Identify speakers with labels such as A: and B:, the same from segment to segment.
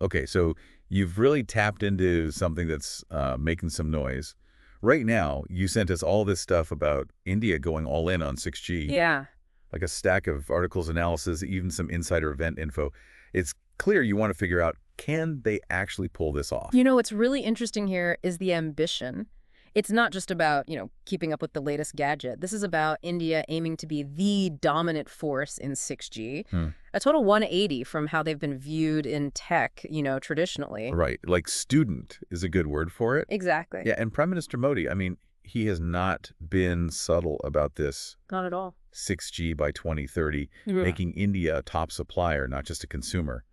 A: Okay, so you've really tapped into something that's making some noise. Right now, you sent us all this stuff about India going all in on 6G,
B: Yeah.
A: like a stack of articles, analysis, even some insider event info. It's clear you want to figure out, can they actually pull this off?
B: What's really interesting here is the ambition. It's not just about, keeping up with the latest gadget. This is about India aiming to be the dominant force in 6G.
A: Hmm.
B: A total 180 from how they've been viewed in tech, traditionally.
A: Right, like student is a good word for it.
B: Exactly.
A: Yeah, and Prime Minister Modi, I mean, he has not been subtle about this
B: Not at all.
A: 6G by 2030,
B: Yeah.
A: making India a top supplier, not just a consumer.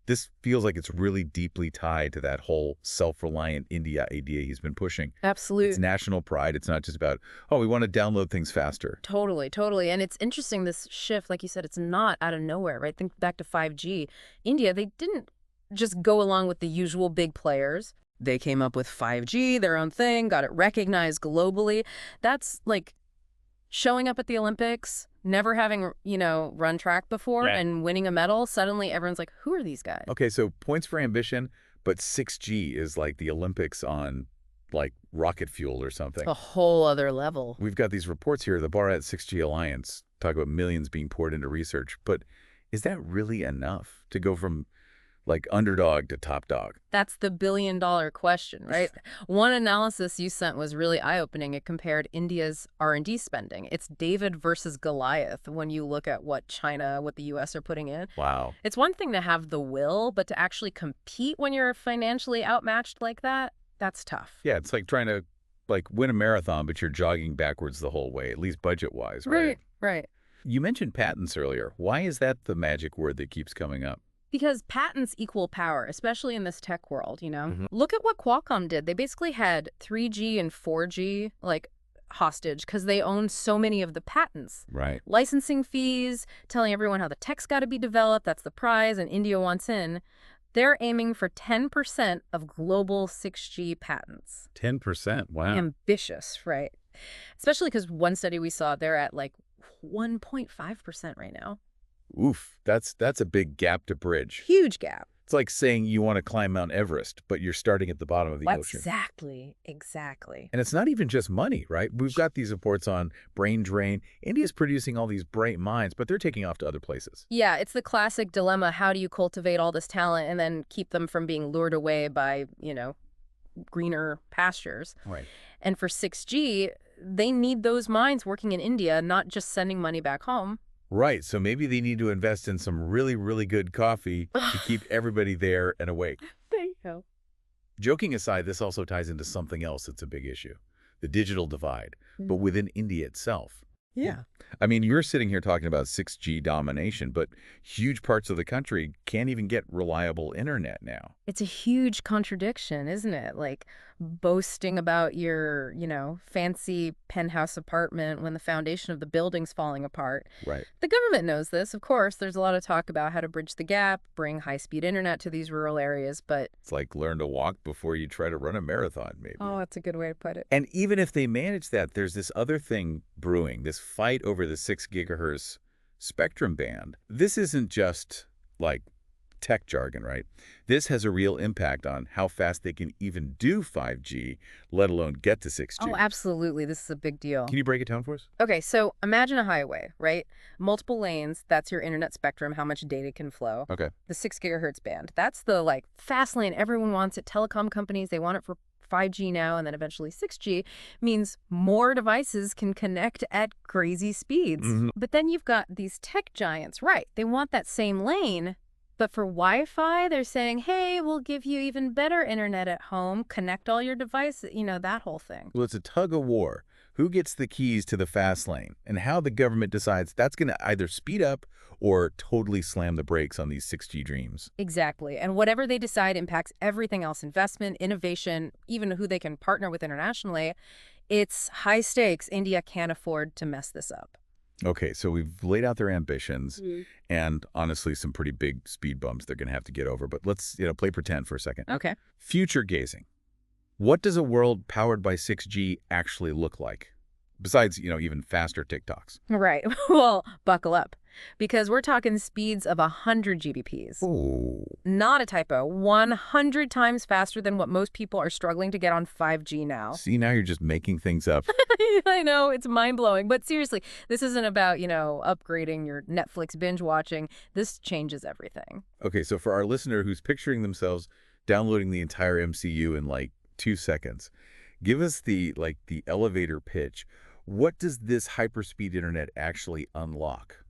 A: This feels like it's really deeply tied to that whole self-reliant India idea he's been pushing. It's
B: Absolute.
A: national pride. It's not just about, oh, we want to download things faster.
B: Totally, totally. And it's interesting, this shift, like you said, it's not out of nowhere, right? Think back to 5G. India, they didn't just go along with the usual big players. They came up with 5G, their own thing, got it recognized globally. That's like showing up at the Olympics, never having, run track before
A: Right.
B: and winning a medal. Suddenly everyone's like, who are these guys?
A: Okay, so points for ambition, but 6G is like the Olympics on like rocket fuel or something.
B: A whole other level.
A: We've got these reports here, the Bharat 6G Alliance, talk about millions being poured into research, but is that really enough to go from like underdog to top dog?
B: That's the billion-dollar question, right? One analysis you sent was really eye-opening. It compared India's R&D spending. It's David versus Goliath when you look at what China, what the U.S. are putting in.
A: Wow.
B: It's one thing to have the will, but to actually compete when you're financially outmatched like that, that's tough.
A: Yeah, it's like trying to like win a marathon, but you're jogging backwards the whole way, at least budget-wise, right?
B: Right.
A: You mentioned patents earlier. Why is that the magic word that keeps coming up?
B: Because patents equal power, especially in this tech world.
A: Mhm.
B: Look at what Qualcomm did. They basically had 3G and 4G, like, hostage because they own so many of the patents.
A: Right.
B: Licensing fees, telling everyone how the tech's got to be developed, that's the prize, and India wants in. They're aiming for 10% of global 6G patents.
A: 10%. Wow.
B: Ambitious, right? Especially because one study we saw, they're at like 1.5% right now.
A: Oof. That's a big gap to bridge.
B: Huge gap.
A: It's like saying you want to climb Mount Everest, but you're starting at the bottom of the ocean.
B: Exactly.
A: And it's not even just money, right? We've got these reports on brain drain. India's producing all these bright minds, but they're taking off to other places.
B: Yeah, it's the classic dilemma. How do you cultivate all this talent and then keep them from being lured away by, greener pastures?
A: Right.
B: And for 6G, they need those minds working in India, not just sending money back home.
A: Right. So maybe they need to invest in some really, really good coffee to keep everybody there and awake.
B: There you go.
A: Joking aside, this also ties into something else that's a big issue, the digital divide, but within India itself.
B: Yeah.
A: I mean, you're sitting here talking about 6G domination, but huge parts of the country can't even get reliable internet now.
B: It's a huge contradiction, isn't it? Like boasting about your, fancy penthouse apartment when the foundation of the building's falling apart.
A: Right.
B: The government knows this, of course. There's a lot of talk about how to bridge the gap, bring high-speed internet to these rural areas, but...
A: It's like learn to walk before you try to run a marathon, maybe.
B: Oh, that's a good way to put it.
A: And even if they manage that, there's this other thing brewing, this fight over the 6 gigahertz spectrum band. This isn't just like tech jargon, right? This has a real impact on how fast they can even do 5G, let alone get to 6G.
B: Oh, absolutely. This is a big deal.
A: Can you break it down for us?
B: Okay, so imagine a highway, right? Multiple lanes, that's your internet spectrum, how much data can flow.
A: Okay.
B: The 6 gigahertz band, that's the fast lane. Everyone wants it. Telecom companies, they want it for 5G now, and then eventually 6G means more devices can connect at crazy speeds. But then you've got these tech giants, right? They want that same lane, but for Wi-Fi, they're saying, hey, we'll give you even better internet at home, connect all your devices, that whole thing.
A: Well, it's a tug of war. Who gets the keys to the fast lane, and how the government decides that's going to either speed up or totally slam the brakes on these 6G dreams.
B: Exactly. And whatever they decide impacts everything else: investment, innovation, even who they can partner with internationally. It's high stakes. India can't afford to mess this up.
A: Okay, so we've laid out their ambitions and honestly some pretty big speed bumps they're going to have to get over. But let's, play pretend for a second.
B: Okay.
A: Future gazing. What does a world powered by 6G actually look like? Besides, even faster TikToks.
B: Right. Well, buckle up. because we're talking speeds of 100 Gbps.
A: Oh.
B: Not a typo. 100 times faster than what most people are struggling to get on 5G now.
A: See, now you're just making things up.
B: I know, it's mind-blowing. But seriously, this isn't about, upgrading your Netflix binge watching. This changes everything.
A: Okay, so for our listener who's picturing themselves downloading the entire MCU in like 2 seconds, give us the elevator pitch. What does this hyperspeed internet actually unlock,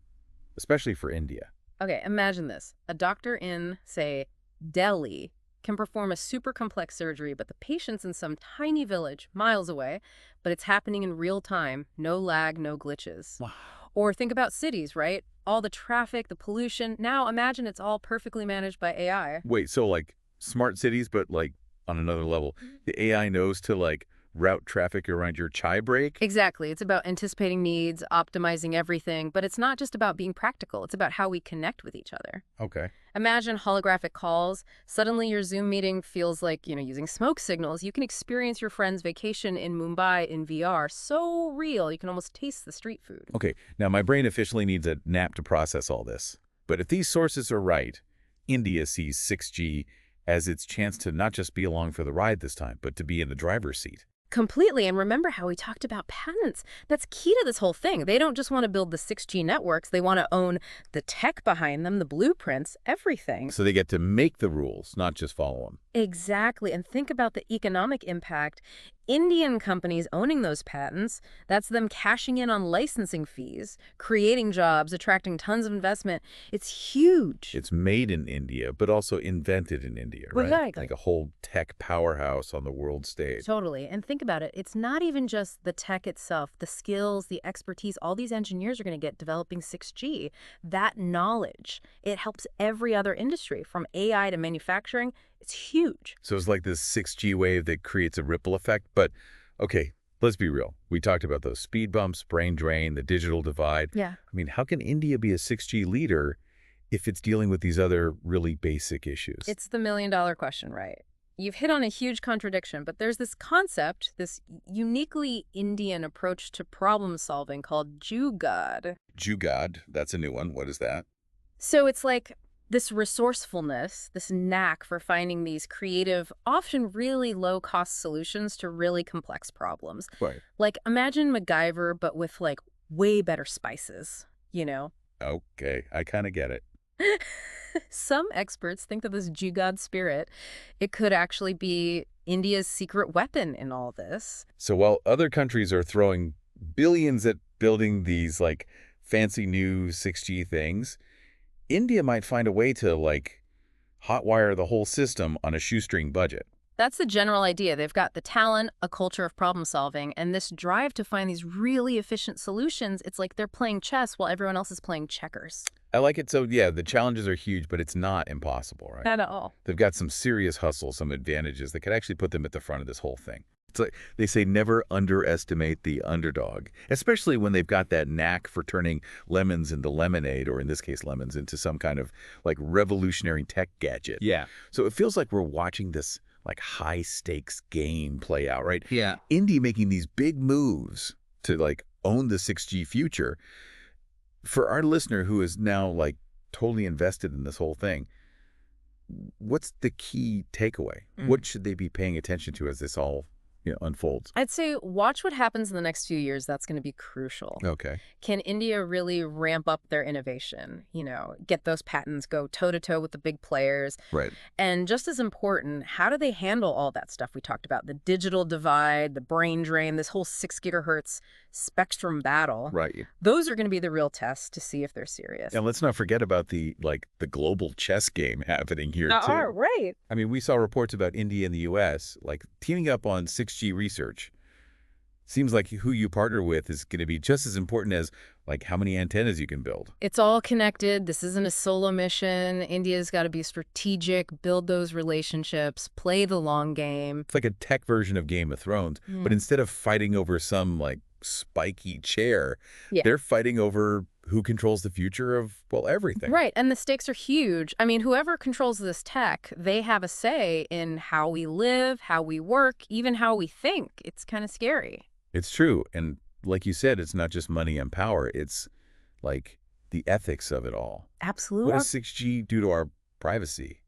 A: especially for India?
B: Okay, imagine this. A doctor in, say, Delhi can perform a super complex surgery, but the patient's in some tiny village miles away, but it's happening in real time. No lag, no glitches.
A: Wow.
B: Or think about cities, right? All the traffic, the pollution. Now imagine it's all perfectly managed by AI.
A: Wait, so like smart cities, but like on another level, the AI knows to like route traffic around your chai break?
B: Exactly. It's about anticipating needs, optimizing everything, but it's not just about being practical. It's about how we connect with each other.
A: Okay.
B: Imagine holographic calls. Suddenly your Zoom meeting feels like, using smoke signals. You can experience your friend's vacation in Mumbai in VR. So real, you can almost taste the street food.
A: Okay, now my brain officially needs a nap to process all this. But if these sources are right, India sees 6G as its chance to not just be along for the ride this time, but to be in the driver's seat.
B: Completely. And remember how we talked about patents. That's key to this whole thing. They don't just want to build the 6G networks. They want to own the tech behind them, the blueprints, everything.
A: So they get to make the rules, not just follow them.
B: Exactly. And think about the economic impact. Indian companies owning those patents, that's them cashing in on licensing fees, creating jobs, attracting tons of investment. It's huge.
A: It's made in India, but also invented in India, right?
B: Exactly.
A: Like a whole tech powerhouse on the world stage.
B: Totally. And think about it. It's not even just the tech itself, the skills, the expertise, all these engineers are going to get developing 6G. That knowledge, it helps every other industry, from AI to manufacturing. It's huge.
A: So it's like this 6G wave that creates a ripple effect. But, okay, let's be real. We talked about those speed bumps, brain drain, the digital divide.
B: Yeah.
A: I mean, how can India be a 6G leader if it's dealing with these other really basic issues?
B: It's the million-dollar question, right? You've hit on a huge contradiction, but there's this concept, this uniquely Indian approach to problem solving called Jugaad.
A: Jugaad, that's a new one. What is that?
B: So it's like this resourcefulness, this knack for finding these creative, often really low-cost solutions to really complex problems.
A: Right.
B: Like, imagine MacGyver, but with, like, way better spices,
A: Okay, I kind of get it.
B: Some experts think that this Jugaad spirit, it could actually be India's secret weapon in all this.
A: So while other countries are throwing billions at building these, like, fancy new 6G things, India might find a way to, like, hotwire the whole system on a shoestring budget.
B: That's the general idea. They've got the talent, a culture of problem solving, and this drive to find these really efficient solutions. It's like they're playing chess while everyone else is playing checkers.
A: I like it. So, yeah, the challenges are huge, but it's not impossible, right?
B: Not at all.
A: They've got some serious hustle, some advantages that could actually put them at the front of this whole thing. It's like they say never underestimate the underdog, especially when they've got that knack for turning lemons into lemonade, or in this case, lemons into some kind of like revolutionary tech gadget.
C: Yeah.
A: So it feels like we're watching this like high stakes game play out, right?
C: Yeah.
A: Indy making these big moves to like own the 6G future. For our listener who is now like totally invested in this whole thing, what's the key takeaway? What should they be paying attention to as this all unfolds?
B: I'd say watch what happens in the next few years. That's going to be crucial.
A: Okay.
B: Can India really ramp up their innovation? Get those patents, go toe-to-toe with the big players?
A: Right.
B: And just as important, how do they handle all that stuff we talked about? The digital divide, the brain drain, this whole 6 gigahertz spectrum battle.
A: Right.
B: Those are going to be the real tests to see if they're serious.
A: And let's not forget about the global chess game happening here too.
B: Right.
A: I mean, we saw reports about India and the US like teaming up on 6G research. Seems like who you partner with is going to be just as important as like how many antennas you can build.
B: It's all connected. This isn't a solo mission. India's got to be strategic, build those relationships, play the long game.
A: It's like a tech version of Game of Thrones, but instead of fighting over some like spiky chair, they're fighting over who controls the future of, well, everything.
B: Right, and the stakes are huge. I mean, whoever controls this tech, they have a say in how we live, how we work, even how we think. It's kind of scary.
A: It's true. And like you said, it's not just money and power. It's like the ethics of it all. What
B: Absolutely.
A: does 6G do to our privacy?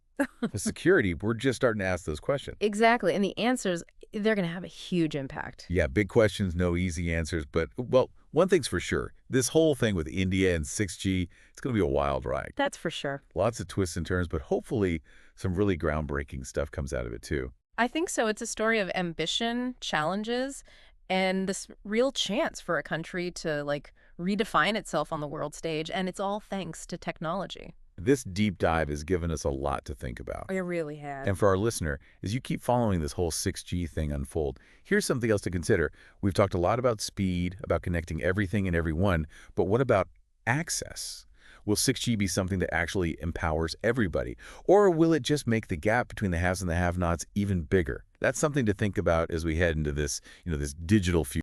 A: The security, we're just starting to ask those questions.
B: Exactly. And the answers, they're going to have a huge impact.
A: Yeah, big questions, no easy answers. But, well, one thing's for sure. This whole thing with India and 6G, it's going to be a wild ride.
B: That's for sure.
A: Lots of twists and turns, but hopefully some really groundbreaking stuff comes out of it, too.
B: I think so. It's a story of ambition, challenges, and this real chance for a country to, like, redefine itself on the world stage. And it's all thanks to technology.
A: This deep dive has given us a lot to think about.
B: It really has.
A: And for our listener, as you keep following this whole 6G thing unfold, here's something else to consider. We've talked a lot about speed, about connecting everything and everyone, but what about access? Will 6G be something that actually empowers everybody? Or will it just make the gap between the haves and the have-nots even bigger? That's something to think about as we head into this, this digital future.